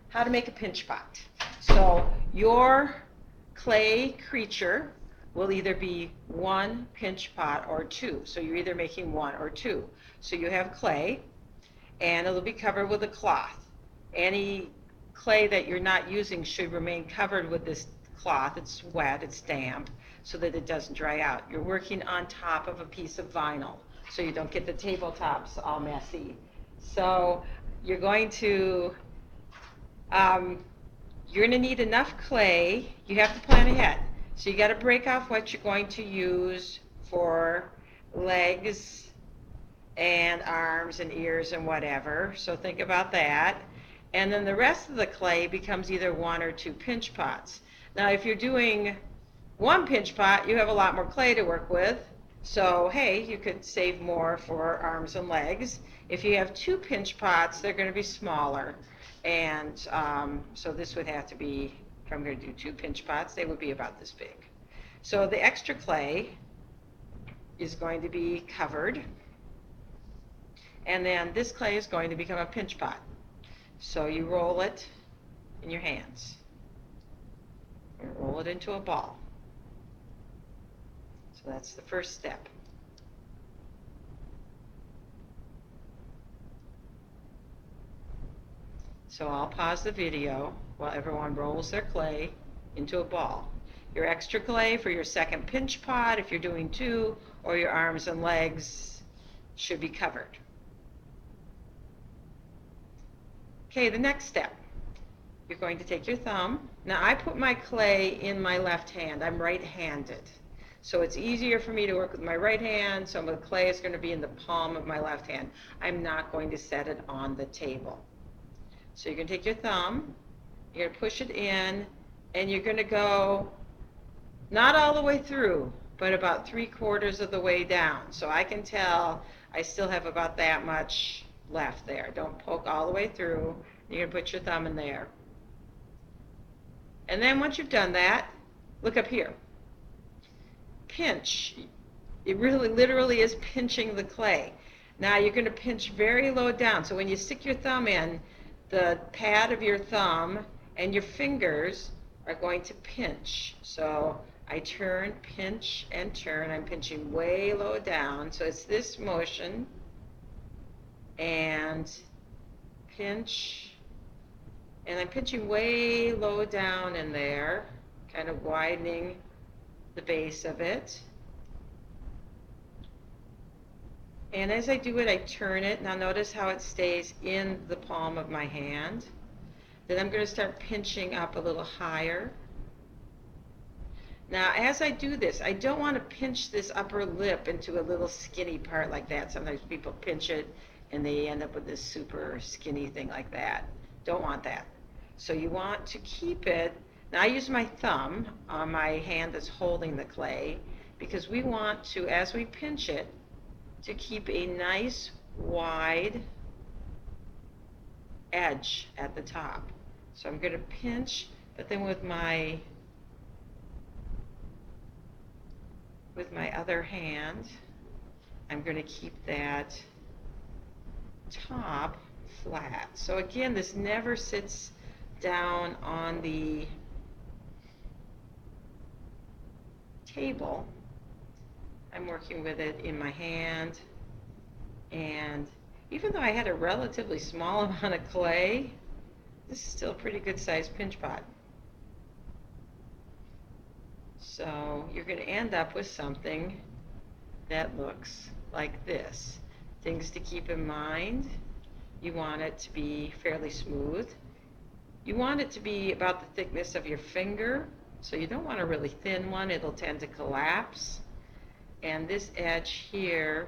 how to make a pinch pot. So your clay creature will either be one pinch pot or two. So you're either making one or two. So you have clay, and it'll be covered with a cloth. Any clay that you're not using should remain covered with this cloth. It's wet, it's damp, so that it doesn't dry out. You're working on top of a piece of vinyl, so you don't get the tabletops all messy. So you're going to you're going to need enough clay. You have to plan ahead. So you got to break off what you're going to use for legs and arms and ears and whatever. So think about that. And then the rest of the clay becomes either one or two pinch pots. Now, if you're doing one pinch pot, you have a lot more clay to work with. So, hey, you could save more for arms and legs. If you have two pinch pots, they're going to be smaller. And so this would have to be, if I'm going to do two pinch pots, they would be about this big. So the extra clay is going to be covered. And then this clay is going to become a pinch pot. So you roll it in your hands. You roll it into a ball. So that's the first step. So I'll pause the video while everyone rolls their clay into a ball. Your extra clay for your second pinch pot, if you're doing two, or your arms and legs, should be covered. Okay, the next step. You're going to take your thumb. Now I put my clay in my left hand. I'm right-handed. So it's easier for me to work with my right hand, so the clay is going to be in the palm of my left hand. I'm not going to set it on the table. So you're going to take your thumb, you're going to push it in, and you're going to go not all the way through, but about 3/4 of the way down. So I can tell I still have about that much left there. Don't poke all the way through. You're going to put your thumb in there. And then once you've done that, look up here. Pinch. It really literally is pinching the clay. Now you're going to pinch very low down. So when you stick your thumb in, the pad of your thumb and your fingers are going to pinch. So I turn, pinch, and turn. I'm pinching way low down. So it's this motion. And pinch. And I'm pinching way low down in there, kind of widening the base of it. And as I do it, I turn it. Now notice how it stays in the palm of my hand. Then I'm going to start pinching up a little higher. Now as I do this, I don't want to pinch this upper lip into a little skinny part like that. Sometimes people pinch it and they end up with this super skinny thing like that. Don't want that. So you want to keep it. Now I use my thumb on my hand that's holding the clay because we want to, as we pinch it, to keep a nice wide edge at the top. So I'm going to pinch, but then with my other hand, I'm going to keep that top flat. So again, this never sits down on the table. I'm working with it in my hand, and even though I had a relatively small amount of clay, this is still a pretty good sized pinch pot. So you're going to end up with something that looks like this. Things to keep in mind: you want it to be fairly smooth. You want it to be about the thickness of your finger, so you don't want a really thin one. It'll tend to collapse. And this edge here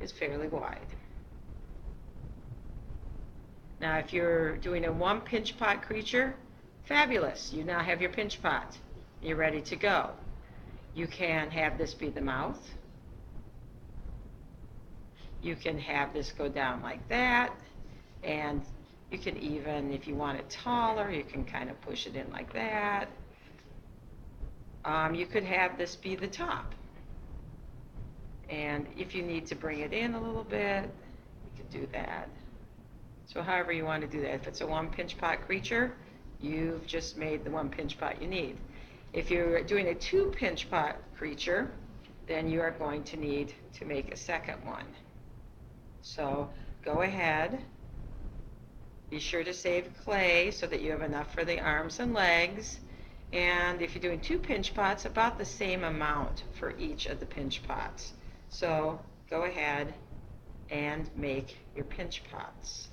is fairly wide. Now if you're doing a one pinch pot creature, fabulous. You now have your pinch pot. You're ready to go. You can have this be the mouth. You can have this go down like that, and you can even, if you want it taller, you can kind of push it in like that. You could have this be the top. And if you need to bring it in a little bit, you could do that. So however you want to do that. If it's a 1 pinch pot creature, you've just made the 1 pinch pot you need. If you're doing a 2 pinch pot creature, then you are going to need to make a second one. So go ahead, be sure to save clay so that you have enough for the arms and legs. And if you're doing 2 pinch pots, about the same amount for each of the pinch pots. So go ahead and make your pinch pots.